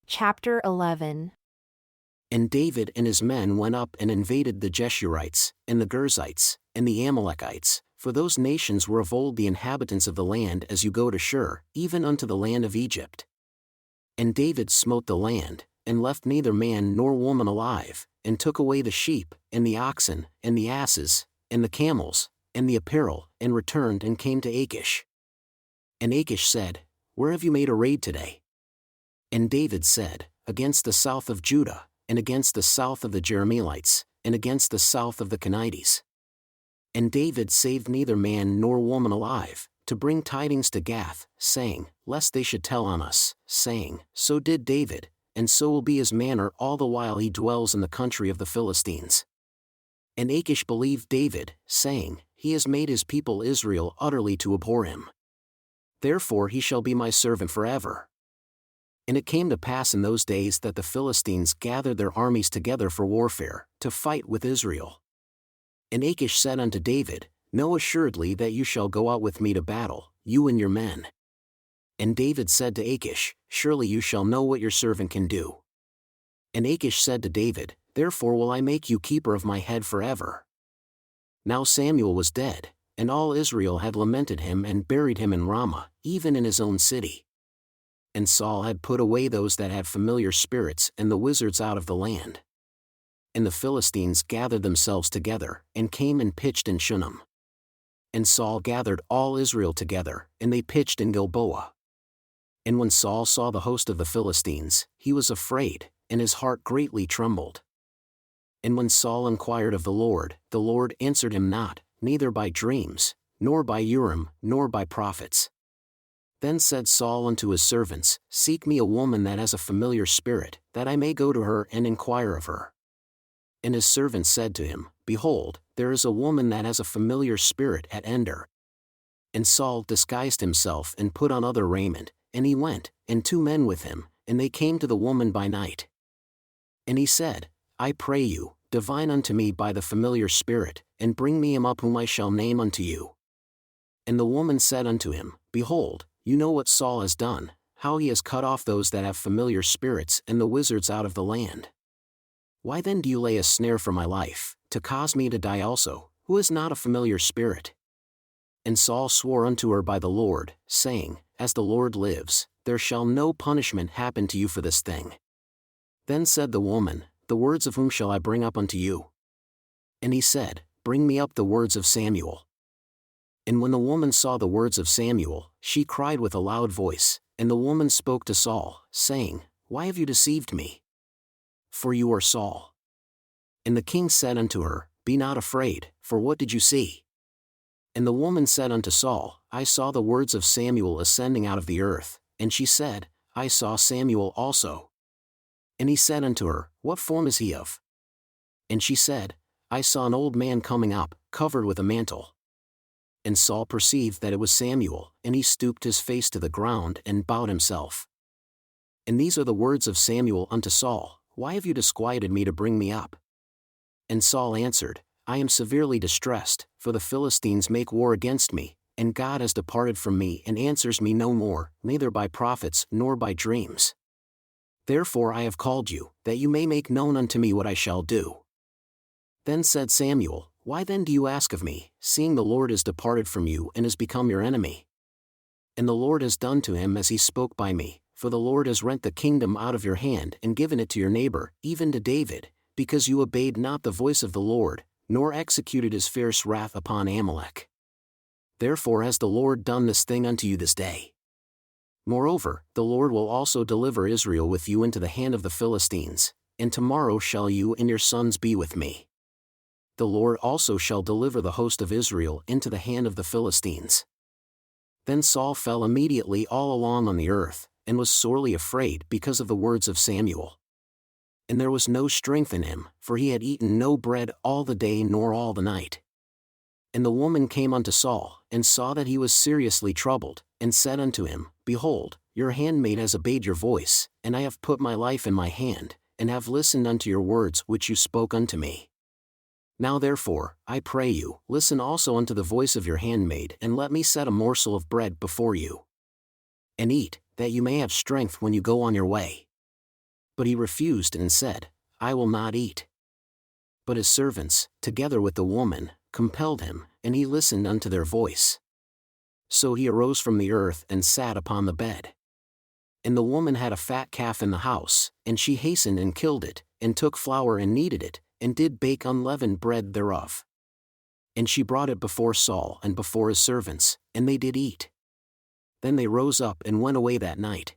Chapter 11. And David and his men went up and invaded the Geshurites, and the Girzites, and the Amalekites, for those nations were of old the inhabitants of the land as you go to Shur, even unto the land of Egypt. And David smote the land, and left neither man nor woman alive, and took away the sheep, and the oxen, and the asses, and the camels, and the apparel, and returned and came to Achish. And Achish said, Where have you made a raid today? And David said, Against the south of Judah, and against the south of the Jerahmeelites, and against the south of the Kenites. And David saved neither man nor woman alive, to bring tidings to Gath, saying, Lest they should tell on us, saying, So did David, and so will be his manner all the while he dwells in the country of the Philistines. And Achish believed David, saying, He has made his people Israel utterly to abhor him. Therefore he shall be my servant forever. And it came to pass in those days that the Philistines gathered their armies together for warfare, to fight with Israel. And Achish said unto David, Know assuredly that you shall go out with me to battle, you and your men. And David said to Achish, Surely you shall know what your servant can do. And Achish said to David, Therefore will I make you keeper of my head forever. Now Samuel was dead, and all Israel had lamented him and buried him in Ramah, even in his own city. And Saul had put away those that had familiar spirits and the wizards out of the land. And the Philistines gathered themselves together, and came and pitched in Shunem. And Saul gathered all Israel together, and they pitched in Gilboa. And when Saul saw the host of the Philistines, he was afraid, and his heart greatly trembled. And when Saul inquired of the Lord answered him not, neither by dreams, nor by Urim, nor by prophets. Then said Saul unto his servants, Seek me a woman that has a familiar spirit, that I may go to her and inquire of her. And his servants said to him, Behold, there is a woman that has a familiar spirit at Ender. And Saul disguised himself and put on other raiment, and he went, and 2 men with him, and they came to the woman by night. And he said, I pray you, divine unto me by the familiar spirit, and bring me him up whom I shall name unto you. And the woman said unto him, Behold, you know what Saul has done, how he has cut off those that have familiar spirits and the wizards out of the land. Why then do you lay a snare for my life, to cause me to die also, who is not a familiar spirit? And Saul swore unto her by the Lord, saying, As the Lord lives, there shall no punishment happen to you for this thing. Then said the woman, The words of whom shall I bring up unto you? And he said, Bring me up the words of Samuel. And when the woman saw the words of Samuel, she cried with a loud voice, and the woman spoke to Saul, saying, Why have you deceived me? For you are Saul. And the king said unto her, Be not afraid, for what did you see? And the woman said unto Saul, I saw the words of Samuel ascending out of the earth. And she said, I saw Samuel also. And he said unto her, What form is he of? And she said, I saw an old man coming up, covered with a mantle. And Saul perceived that it was Samuel, and he stooped his face to the ground and bowed himself. And these are the words of Samuel unto Saul, Why have you disquieted me to bring me up? And Saul answered, I am severely distressed, for the Philistines make war against me, and God has departed from me and answers me no more, neither by prophets nor by dreams. Therefore I have called you, that you may make known unto me what I shall do. Then said Samuel, Why then do you ask of me, seeing the Lord is departed from you and has become your enemy? And the Lord has done to him as he spoke by me, for the Lord has rent the kingdom out of your hand and given it to your neighbor, even to David, because you obeyed not the voice of the Lord, nor executed his fierce wrath upon Amalek. Therefore has the Lord done this thing unto you this day. Moreover, the Lord will also deliver Israel with you into the hand of the Philistines, and tomorrow shall you and your sons be with me. The Lord also shall deliver the host of Israel into the hand of the Philistines. Then Saul fell immediately all along on the earth, and was sorely afraid because of the words of Samuel. And there was no strength in him, for he had eaten no bread all the day nor all the night. And the woman came unto Saul, and saw that he was seriously troubled, and said unto him, Behold, your handmaid has obeyed your voice, and I have put my life in my hand, and have listened unto your words which you spoke unto me. Now therefore, I pray you, listen also unto the voice of your handmaid, and let me set a morsel of bread before you. And eat, that you may have strength when you go on your way. But he refused and said, I will not eat. But his servants, together with the woman, compelled him, and he listened unto their voice. So he arose from the earth and sat upon the bed. And the woman had a fat calf in the house, and she hastened and killed it, and took flour and kneaded it, and did bake unleavened bread thereof. And she brought it before Saul and before his servants, and they did eat. Then they rose up and went away that night.